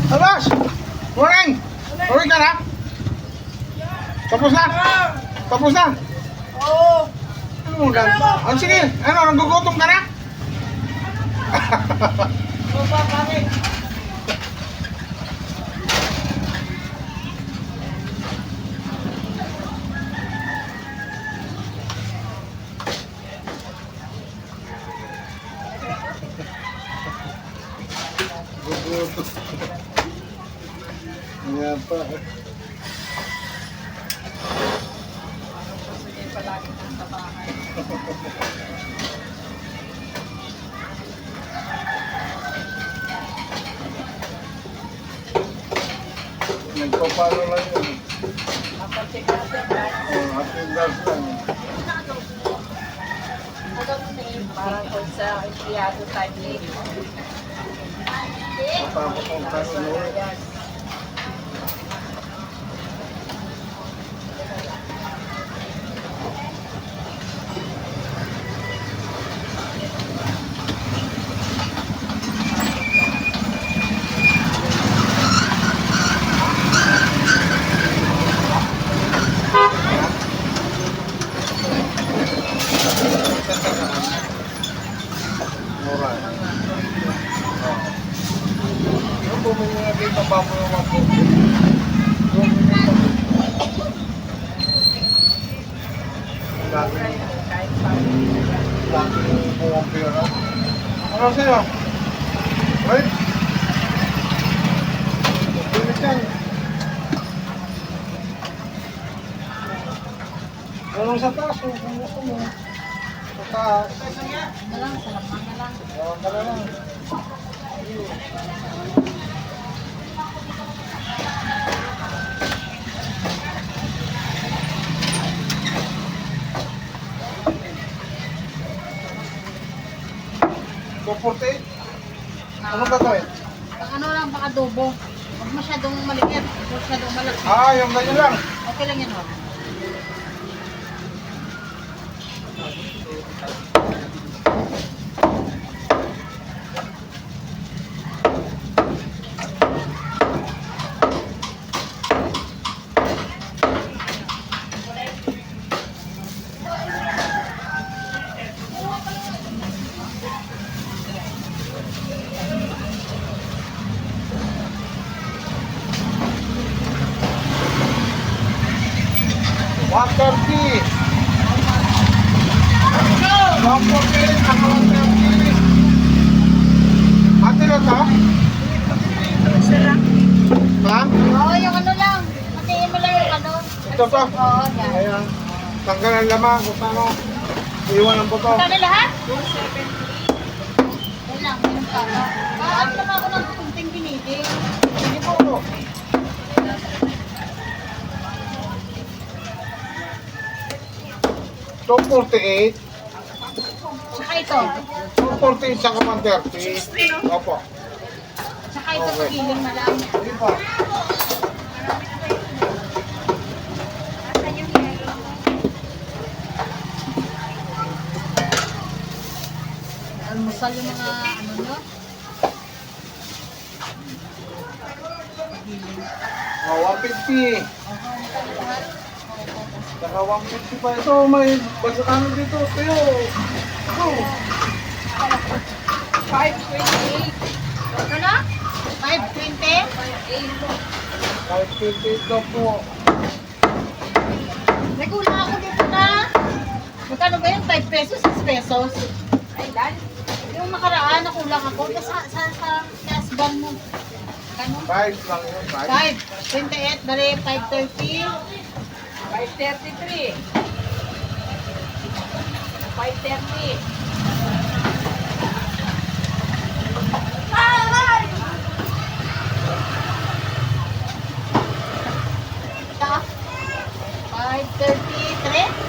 Alas! Morning! Uwi ka na? Tapos na? Tapos na? Oo. Ano mo lang? Ah, sige, ano, nagugutom ka na? Oo pa, bakit? Gugutom. Ayan pa. Sige, palagi ng tabahan. Nagpapalo lang yun. Napagsigasan ba? Ating gas lang. Parang kung sa empleyado tayo. Matapos ang tanong. Yes. Mura. Yung bumili na dito pa po yung mga Kahit pa. laki yung buwang pera. Ano sa'yo? Right? Bilis yan. Ganun sa taas, kung gusto mo. Sa taas. Na lang, salamang na lang. Ewan ka na lang. Kuporte? Ano gagawin? Pang ano lang, baka adobo. Huwag masyadong maliit. Huwag masyadong malaki. Ah, yung ganyan lang. Okay lang yan, ho. One thirty. 140, ano 130. Ate na to? Ha? Oo, yung ano lang. Matiin mo lang yung ano. Ito to? Oo, yan. Ayan. Tanggal ang lamang kung paano. Iwan ang buto. Kano lahat? 270. Yan lang, yung kano. Ano naman ako ng kunting binili. Sige po. $248. Tsaka ito. 248 saka 130. Opo. Tsaka ito Okay. pagiling na lang. Sige po. Almusal yung mga ano nyo. Pagiling. Oh, 150. Okay, lahat. Saka 150 pa. Ito, may basta ano dito. Tayo. Ito. 528. Ano na? 520? 550 ito po. Nagkulang ako dito na. Magkano ba yun? 5 pesos? 6 pesos? Ay, dahil. Yung nakaraan, nakulang ako. Sa gasban mo. Ano? 5 lang yun. 5. 28, bali 530. 533. 530. Ito. 533.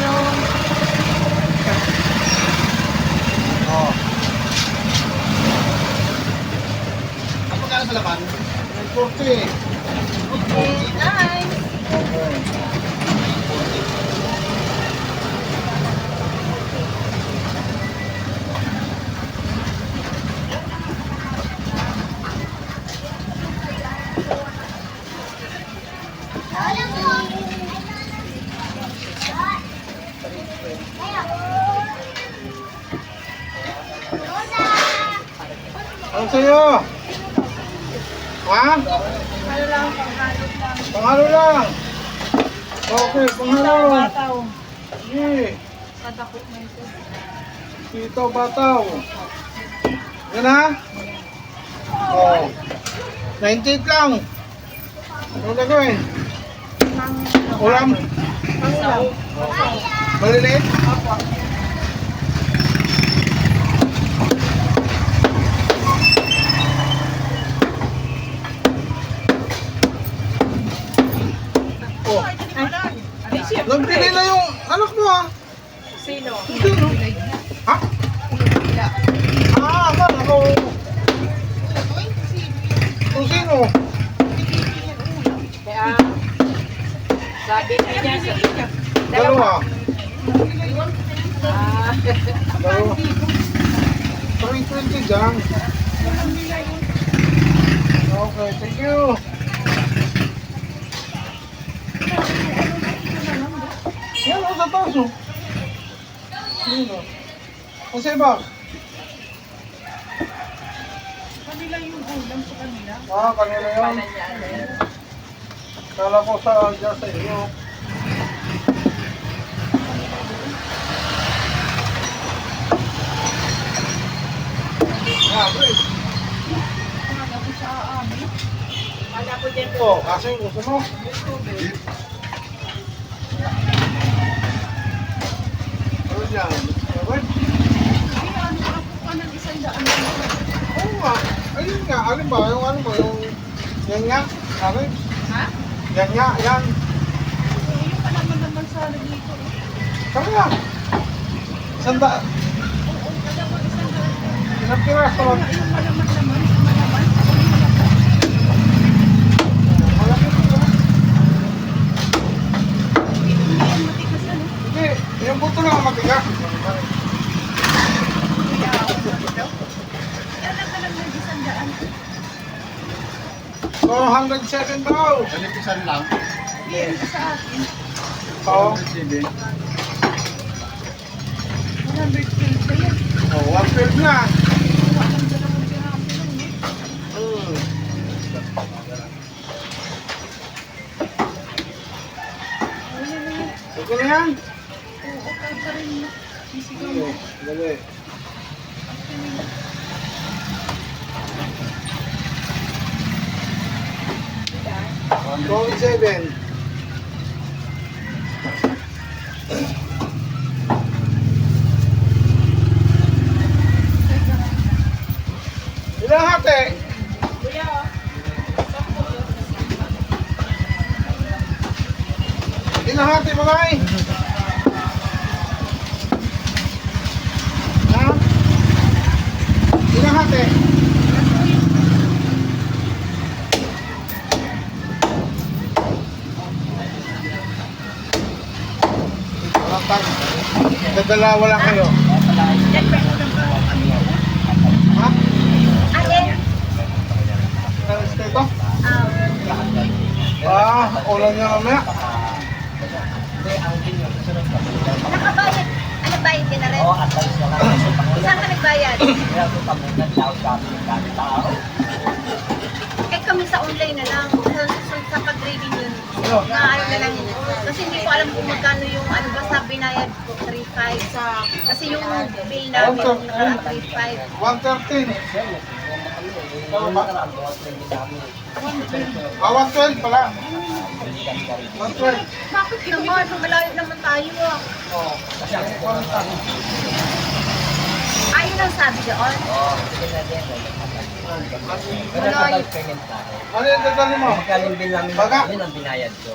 Yung Oh. Ang magkano sa laman? 40. okay, nice. Okay. Ano sa'yo? Ha? Ano lang, panghalo lang. Panghalo lang. Okay, panghalo. Bataw. Sige. Sadako na ito. Sitaw bataw. Yan ha? Oo. 98 lang. Ano gagawin? Ulam? Pangsaw. Maliliit? Apo. Oh. Ay, siyempre. Nagpili na yung anak mo ha? Sino? Sino? Ha? Ah, akala ko. Kung sino? Kaya, sabi niya sa inyo. Dalawa. Ah, Dalawa. 320 dyan. Okay, thank you. Yan o, sa taas o. Sino? Kasi ba? kanila yung ulam sa kanila. Ah, kanila yun. Panan niya. Kala ko sa dyan sa inyo. Ah, great. Wala po dyan Ito, kasi gusto mo. Ano yan? Okay? Oo nga. Ayun nga. Alin ba? Yung ano mo? Yung... Yan nga. Alin? Ha? Yan nga. Yan. Yung pa naman sa dito. Kami nga. Sanda. Ilang piras naman? Yung malaman. Malaki ito. Hindi yan matigas ano. Hindi. Yung buto lang ang matigas. Kaya ako daw. Yan ang kalang ng 407 daw. Panipisan lang.100. Sa akin. Oo. 107. 100 peso yan. Oh, 112 na. Walang dalawang piraso lang eh. Ayun na yan. Okay na yan? Oo, kahit pa rin. Sisigaw mo. Dali. Going 7. Ilang hati? Kuya, Ilang hati mga ay? Ha? Ilang kalahati. Dadalawa lang kayo. Ha? Alin? Kalas ito? Ah, Ulan niya mamaya. nakabayad. Ano bayad ka na rin? Saan ka nagbayad? Eh kami sa online na lang. Sa pag-trading yun. Naayos na lang yun. Kasi hindi ko alam kung magkano yung ano basta binayad ko 3.5 sa kasi yung bill namin yung nakaraan 3.5. 113. Ah, 112 pala. 112. Bakit naman? Malayo naman tayo ah. Ayun ang sabi doon. Malayo. Ano yung dadali mo? Magkano yung bill namin? Baga. Yun ang binayad ko.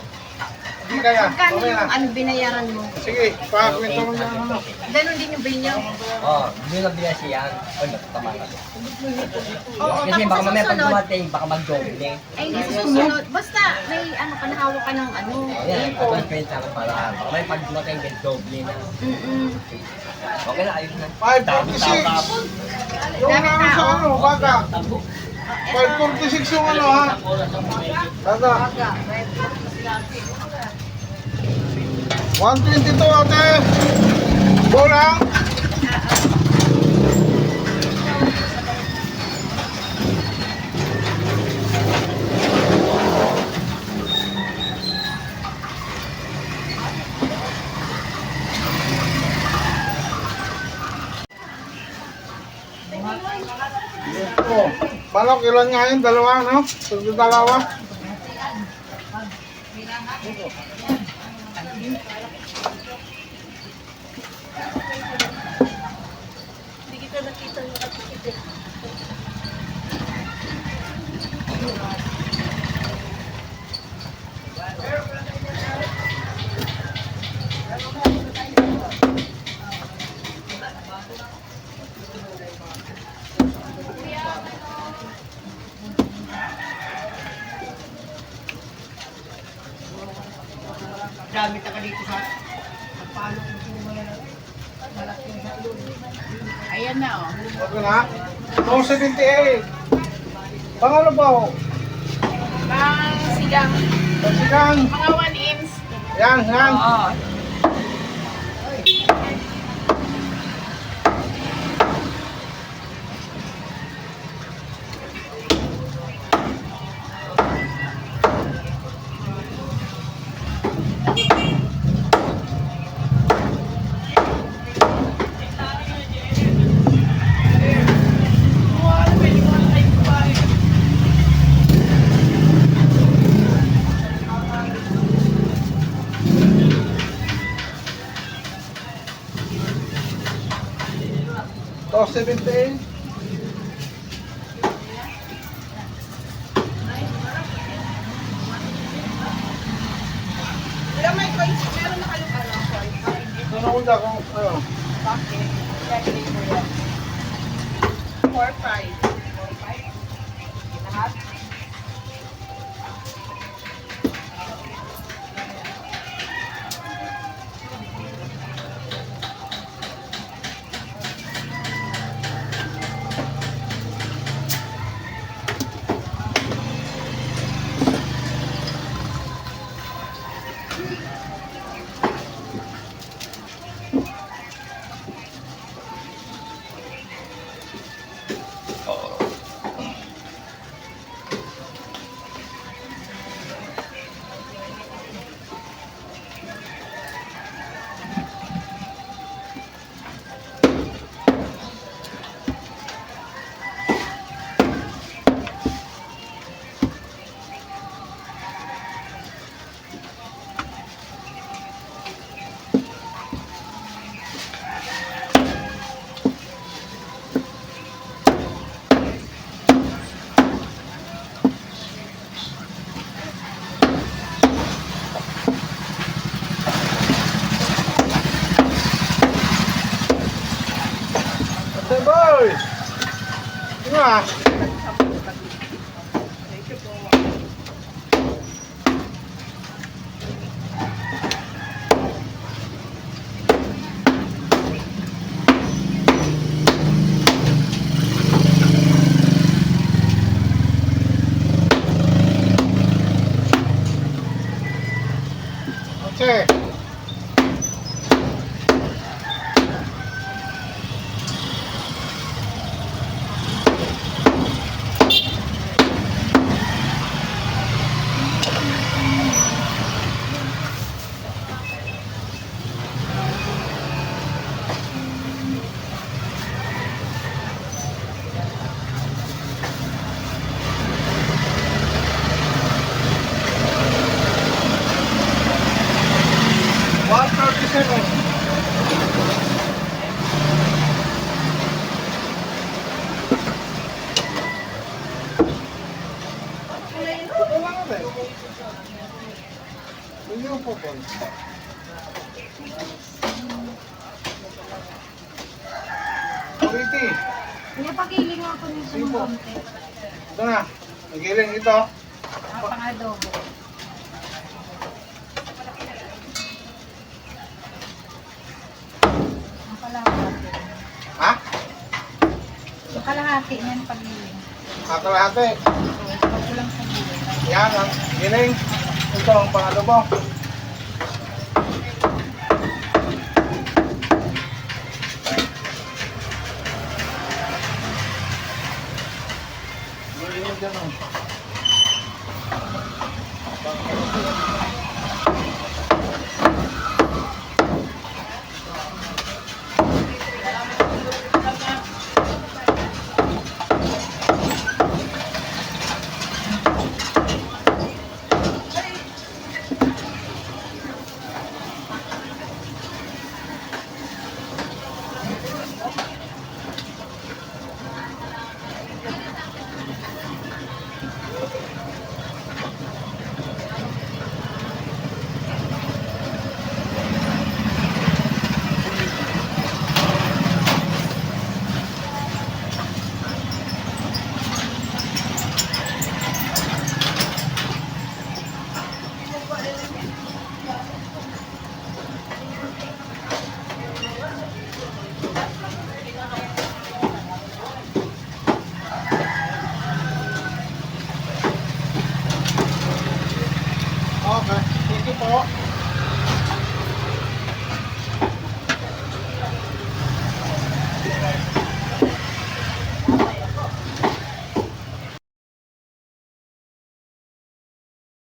Hindi kaya. Magkano Okay yung na. ano binayaran mo? Sige, pakakwento mo na ano. Ganon din yung bill niyo. Oo, yun ang binayad siya. Ay, natutama ka. Oo, Kasi tapos baka sa mamaya pag susunod, dumating, baka mag-doble. ay hindi sa susunod. Basta may ano ka nahawak ka ng ano, Ayan, info. advance payment lang para. Baka may pag dumating, doble na. Mm-mm. Okay na, ayos na. 546. Yung Dami ano sa tao. ano, baga. 546 yung ano ha. Baga. 122 ate. Kulang. Oh, balok ilan nga yun? Dalawa, no? Dalawa. Gamit ako dito sa Ayan na oh. Okay na. 278. Pangalo ba ho? Pang sigang. Pasigang. Mga 1 inch. Yan, yan. Oo. To 78. Wala may coins. Meron na kalong ano, coins. Ano ko dyan kung ano? Bakit? Lagay mo yan. 4-5. 4-5. Lahat? ah. Okay. One 37. Wala ka rin. Hindi mo po po. Kuriti. Pinapagiling ako nito ng Sipo. konti. Ito na. Nagiling ito. Pang-adobo. Ang kalahati. Ha? Ang kalahati niyan pagiling. Kakalahati. Pag kulang sa buhay. Yan ang giling. Ito ang pang-adobo. Giling dyan oh.